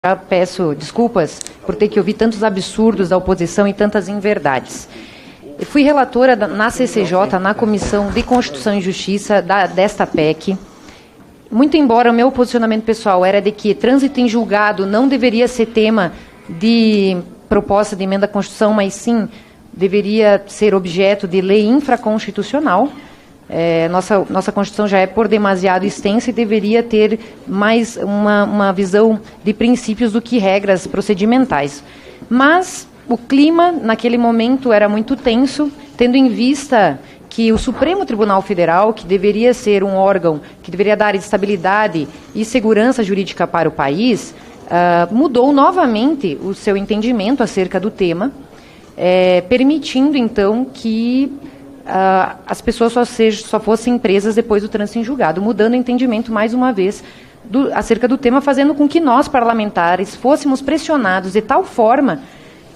Já peço desculpas por ter que ouvir tantos absurdos da oposição e tantas inverdades. Eu fui relatora na CCJ, na Comissão de Constituição e Justiça desta PEC. Muito embora o meu posicionamento pessoal era de que trânsito em julgado não deveria ser tema de proposta de emenda à Constituição, mas sim deveria ser objeto de lei infraconstitucional. Nossa Constituição já é por demasiado extensa e deveria ter mais uma visão de princípios do que regras procedimentais. Mas o clima, naquele momento, era muito tenso, tendo em vista que o Supremo Tribunal Federal, que deveria ser um órgão que deveria dar estabilidade e segurança jurídica para o país, mudou novamente o seu entendimento acerca do tema, permitindo, então, que as pessoas só fossem presas depois do trânsito em julgado, mudando o entendimento, mais uma vez, acerca do tema, fazendo com que nós, parlamentares, fôssemos pressionados de tal forma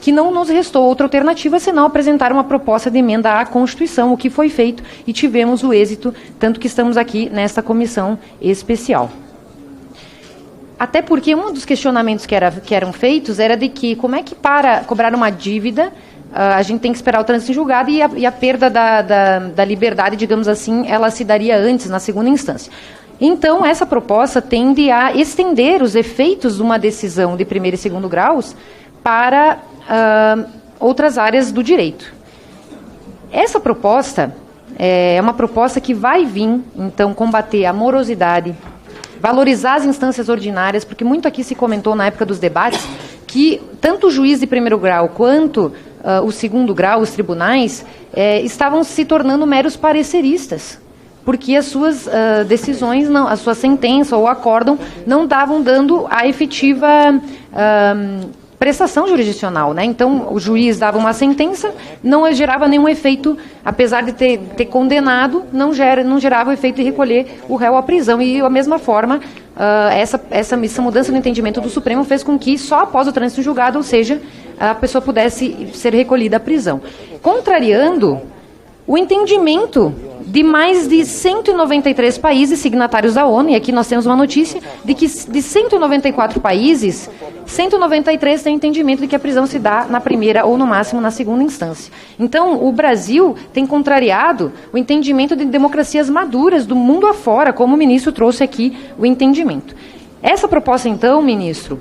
que não nos restou outra alternativa senão apresentar uma proposta de emenda à Constituição, o que foi feito e tivemos o êxito, tanto que estamos aqui nesta comissão especial. Até porque um dos questionamentos que eram feitos era de que como é que para cobrar uma dívida a gente tem que esperar o trânsito em julgado e a perda da liberdade, digamos assim, ela se daria antes, na segunda instância. Então, essa proposta tende a estender os efeitos de uma decisão de primeiro e segundo graus para outras áreas do direito. Essa proposta é uma proposta que vai vir, então, combater a morosidade, valorizar as instâncias ordinárias, porque muito aqui se comentou na época dos debates que tanto o juiz de primeiro grau quanto o segundo grau, os tribunais, estavam se tornando meros pareceristas, porque as suas decisões, a sua sentença ou acórdão não estavam dando a efetiva prestação jurisdicional, né? Então, o juiz dava uma sentença, não gerava nenhum efeito, apesar de ter condenado, não gerava o efeito de recolher o réu à prisão. E, da mesma forma, essa mudança no entendimento do Supremo fez com que, só após o trânsito julgado, ou seja, a pessoa pudesse ser recolhida à prisão. Contrariando o entendimento de mais de 193 países signatários da ONU, e aqui nós temos uma notícia de que de 194 países, 193 têm entendimento de que a prisão se dá na primeira ou, no máximo, na segunda instância. Então, o Brasil tem contrariado o entendimento de democracias maduras do mundo afora, como o ministro trouxe aqui o entendimento. Essa proposta, então, ministro,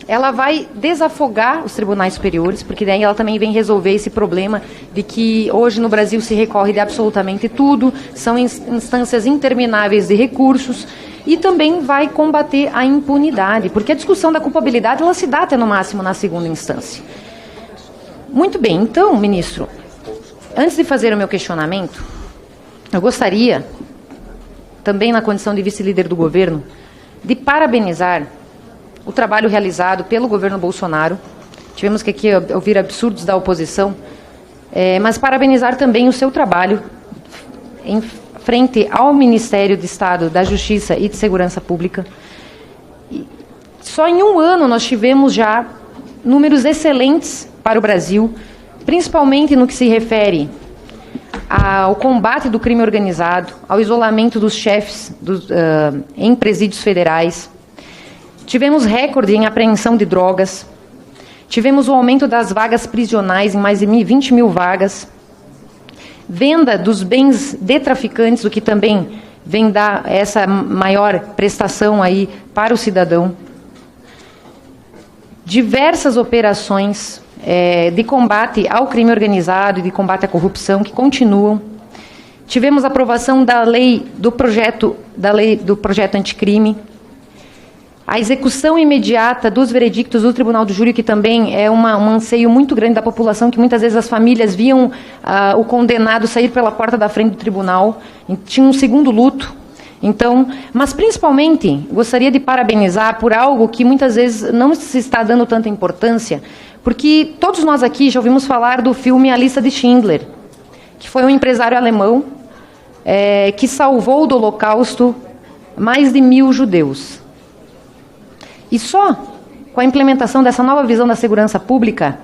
ela vai desafogar os tribunais superiores, porque daí ela também vem resolver esse problema de que hoje no Brasil se recorre de absolutamente tudo, são instâncias intermináveis de recursos, e também vai combater a impunidade, porque a discussão da culpabilidade ela se dá até no máximo na segunda instância. Muito bem, então, ministro, antes de fazer o meu questionamento, eu gostaria, também na condição de vice-líder do governo, de parabenizar o trabalho realizado pelo governo Bolsonaro. Tivemos que aqui ouvir absurdos da oposição, mas parabenizar também o seu trabalho em frente ao Ministério de Estado da Justiça e de Segurança Pública. Só em um ano nós tivemos já números excelentes para o Brasil, principalmente no que se refere ao combate do crime organizado, ao isolamento dos chefes em presídios federais. Tivemos recorde em apreensão de drogas, tivemos o aumento das vagas prisionais em mais de 20 mil vagas, venda dos bens de traficantes, o que também vem dar essa maior prestação aí para o cidadão. Diversas operações de combate ao crime organizado e de combate à corrupção que continuam. Tivemos a aprovação da lei do projeto anticrime. A execução imediata dos veredictos do Tribunal do Júri, que também é um anseio muito grande da população, que muitas vezes as famílias viam o condenado sair pela porta da frente do tribunal, tinha um segundo luto. Então, mas principalmente, gostaria de parabenizar por algo que muitas vezes não se está dando tanta importância, porque todos nós aqui já ouvimos falar do filme A Lista de Schindler, que foi um empresário alemão que salvou do Holocausto mais de 1.000 judeus. E só com a implementação dessa nova visão da segurança pública,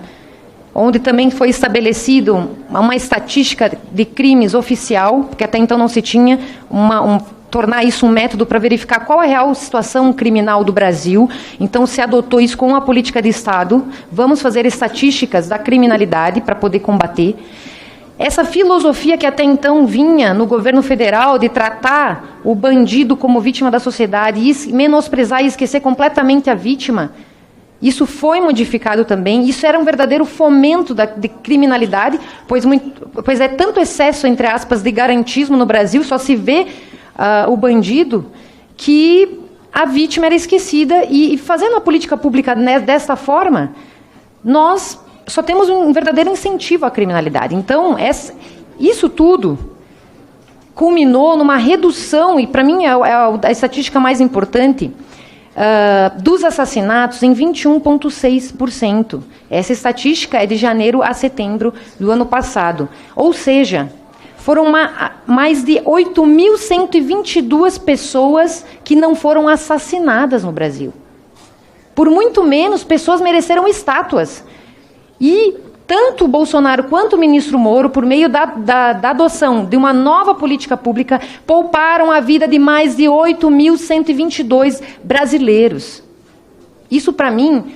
onde também foi estabelecido uma estatística de crimes oficial, porque até então não se tinha tornar isso um método para verificar qual é a real situação criminal do Brasil. Então, se adotou isso com a política de Estado. Vamos fazer estatísticas da criminalidade para poder combater. Essa filosofia que até então vinha no governo federal de tratar o bandido como vítima da sociedade e menosprezar e esquecer completamente a vítima, isso foi modificado também. Isso era um verdadeiro fomento de criminalidade, pois é tanto excesso, entre aspas, de garantismo no Brasil, só se vê o bandido, que a vítima era esquecida. E fazendo a política pública desta forma, nós só temos um verdadeiro incentivo à criminalidade. Então, isso tudo culminou numa redução, e para mim é a estatística mais importante, dos assassinatos em 21,6%. Essa estatística é de janeiro a setembro do ano passado. Ou seja, foram mais de 8.122 pessoas que não foram assassinadas no Brasil. Por muito menos, pessoas mereceram estátuas. E tanto o Bolsonaro quanto o ministro Moro, por meio da adoção de uma nova política pública, pouparam a vida de mais de 8.122 brasileiros. Isso, para mim,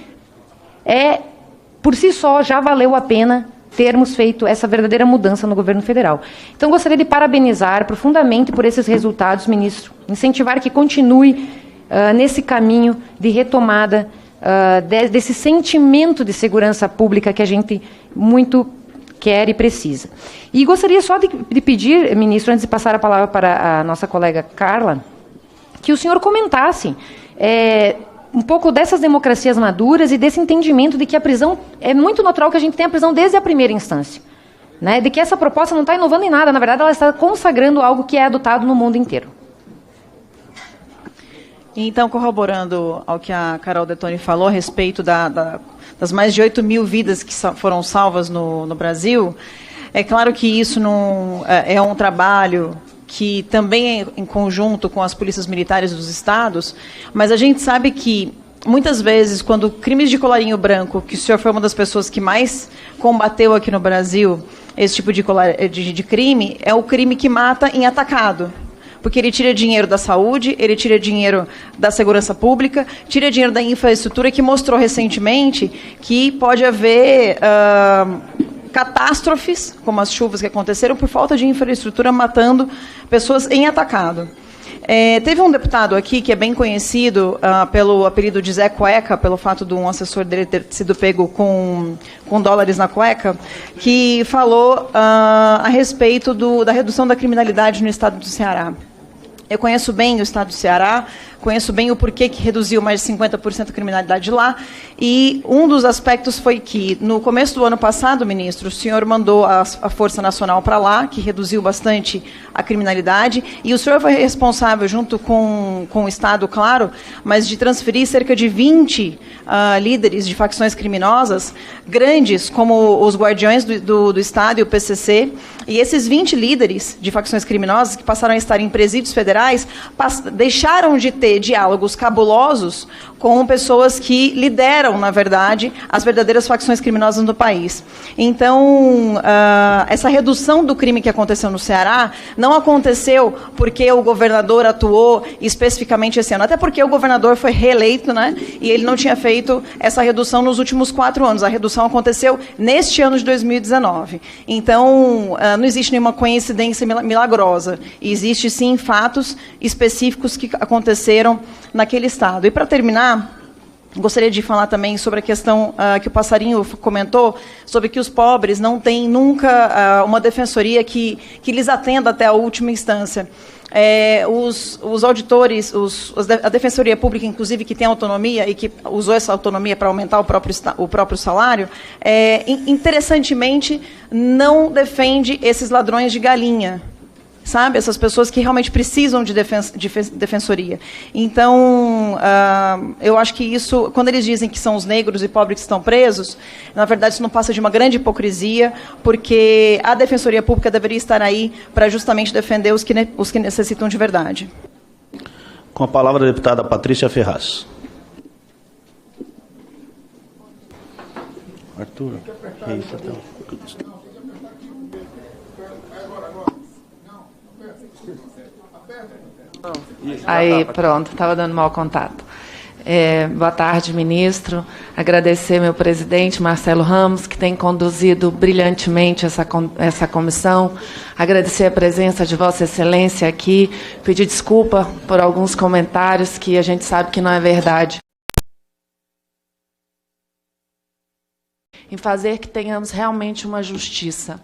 por si só, já valeu a pena termos feito essa verdadeira mudança no governo federal. Então, gostaria de parabenizar profundamente por esses resultados, ministro. Incentivar que continue nesse caminho de retomada desse sentimento de segurança pública que a gente muito quer e precisa. E gostaria só de pedir, ministro, antes de passar a palavra para a nossa colega Carla, que o senhor comentasse um pouco dessas democracias maduras e desse entendimento de que a prisão, é muito natural que a gente tenha a prisão desde a primeira instância, né? De que essa proposta não está inovando em nada, na verdade ela está consagrando algo que é adotado no mundo inteiro. Então, corroborando ao que a Carol Detoni falou a respeito das mais de 8.000 vidas que foram salvas no Brasil, é claro que isso não é um trabalho que também é em conjunto com as polícias militares dos estados, mas a gente sabe que, muitas vezes, quando crimes de colarinho branco, que o senhor foi uma das pessoas que mais combateu aqui no Brasil, esse tipo de crime, é o crime que mata em atacado. Porque ele tira dinheiro da saúde, ele tira dinheiro da segurança pública, tira dinheiro da infraestrutura, que mostrou recentemente que pode haver catástrofes, como as chuvas que aconteceram, por falta de infraestrutura, matando pessoas em atacado. Teve um deputado aqui, que é bem conhecido pelo apelido de Zé Cueca, pelo fato de um assessor dele ter sido pego com dólares na cueca, que falou a respeito da redução da criminalidade no estado do Ceará. Eu conheço bem o estado do Ceará, conheço bem o porquê que reduziu mais de 50% a criminalidade lá, e um dos aspectos foi que, no começo do ano passado, ministro, o senhor mandou a Força Nacional para lá, que reduziu bastante a criminalidade, e o senhor foi responsável, junto com o Estado, claro, mas de transferir cerca de 20 líderes de facções criminosas, grandes, como os Guardiões do Estado e o PCC, e esses 20 líderes de facções criminosas, que passaram a estar em presídios federais, deixaram de ter diálogos cabulosos com pessoas que lideram, na verdade, as verdadeiras facções criminosas do país. Então, essa redução do crime que aconteceu no Ceará não aconteceu porque o governador atuou especificamente esse ano, até porque o governador foi reeleito, né, e ele não tinha feito essa redução nos últimos 4 anos. A redução aconteceu neste ano de 2019. Então, não existe nenhuma coincidência milagrosa. Existe, sim, fatos específicos que aconteceram naquele estado. E, para terminar, gostaria de falar também sobre a questão que o Passarinho comentou, sobre que os pobres não têm nunca uma defensoria que lhes atenda até a última instância. Os auditores, a Defensoria Pública, inclusive, que tem autonomia e que usou essa autonomia para aumentar o próprio salário, interessantemente, não defende esses ladrões de galinha, sabe? Essas pessoas que realmente precisam de defensoria. Então, eu acho que isso, quando eles dizem que são os negros e pobres que estão presos, na verdade isso não passa de uma grande hipocrisia, porque a Defensoria Pública deveria estar aí para justamente defender os que necessitam de verdade. Com a palavra a deputada Patrícia Ferraz. Arthur, é isso então. Aí, pronto, estava dando mau contato. Boa tarde, ministro. Agradecer meu presidente, Marcelo Ramos, que tem conduzido brilhantemente essa comissão. Agradecer a presença de Vossa Excelência aqui. Pedir desculpa por alguns comentários que a gente sabe que não é verdade. Em fazer que tenhamos realmente uma justiça.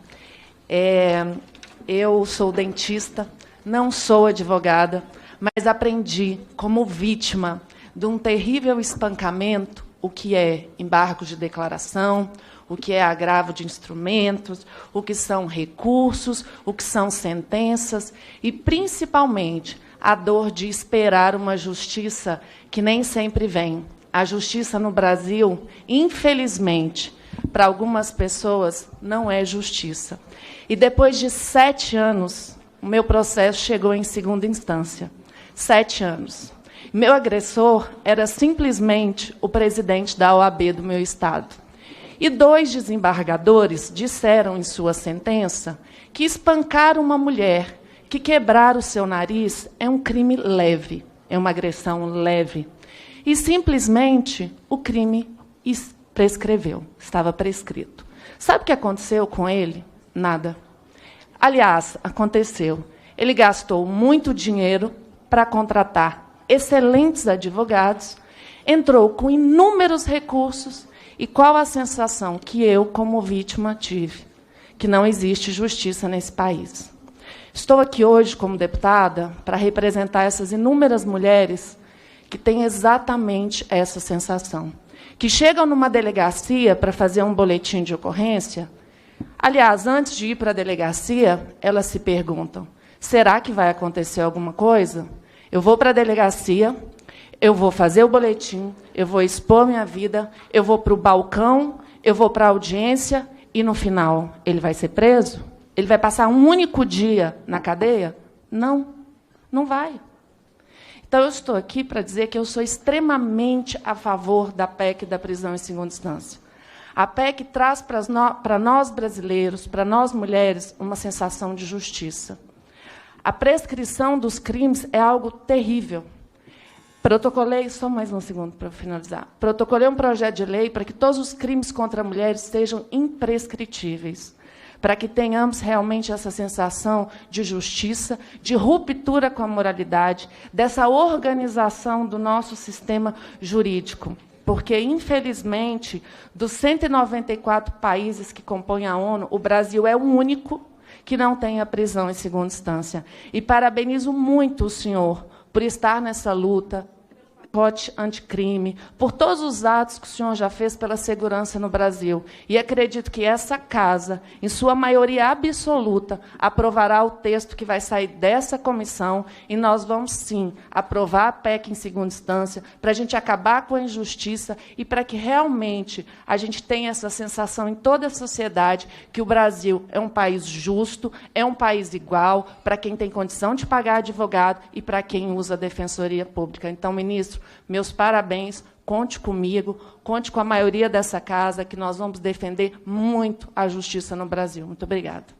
Eu sou dentista, não sou advogada, mas aprendi como vítima de um terrível espancamento o que é embargo de declaração, o que é agravo de instrumentos, o que são recursos, o que são sentenças e, principalmente, a dor de esperar uma justiça que nem sempre vem. A justiça no Brasil, infelizmente, para algumas pessoas, não é justiça. E depois de 7 anos, o meu processo chegou em segunda instância. 7 anos. Meu agressor era simplesmente o presidente da OAB do meu estado. E 2 desembargadores disseram em sua sentença que espancar uma mulher, que quebrar o seu nariz, é um crime leve, é uma agressão leve. E, simplesmente, o crime prescreveu, estava prescrito. Sabe o que aconteceu com ele? Nada. Aliás, aconteceu. Ele gastou muito dinheiro para contratar excelentes advogados, entrou com inúmeros recursos, e qual a sensação que eu, como vítima, tive? Que não existe justiça nesse país. Estou aqui hoje, como deputada, para representar essas inúmeras mulheres que têm exatamente essa sensação, que chegam numa delegacia para fazer um boletim de ocorrência. Aliás, antes de ir para a delegacia, elas se perguntam, será que vai acontecer alguma coisa? Eu vou para a delegacia, eu vou fazer o boletim, eu vou expor minha vida, eu vou para o balcão, eu vou para a audiência e, no final, ele vai ser preso? Ele vai passar um único dia na cadeia? Não, não vai. Então, eu estou aqui para dizer que eu sou extremamente a favor da PEC da prisão em segunda instância. A PEC traz para nós brasileiros, para nós mulheres, uma sensação de justiça. A prescrição dos crimes é algo terrível. Protocolei, só mais um segundo para finalizar. Protocolei um projeto de lei para que todos os crimes contra mulheres sejam imprescritíveis, para que tenhamos realmente essa sensação de justiça, de ruptura com a moralidade, dessa organização do nosso sistema jurídico. Porque, infelizmente, dos 194 países que compõem a ONU, o Brasil é o único que não tem a prisão em segunda instância. E parabenizo muito o senhor por estar nessa luta, pacote anticrime, por todos os atos que o senhor já fez pela segurança no Brasil. E acredito que essa casa, em sua maioria absoluta, aprovará o texto que vai sair dessa comissão e nós vamos, sim, aprovar a PEC em segunda instância para a gente acabar com a injustiça e para que realmente a gente tenha essa sensação em toda a sociedade que o Brasil é um país justo, é um país igual para quem tem condição de pagar advogado e para quem usa a defensoria pública. Então, ministro, meus parabéns, conte comigo, conte com a maioria dessa casa, que nós vamos defender muito a justiça no Brasil. Muito obrigada.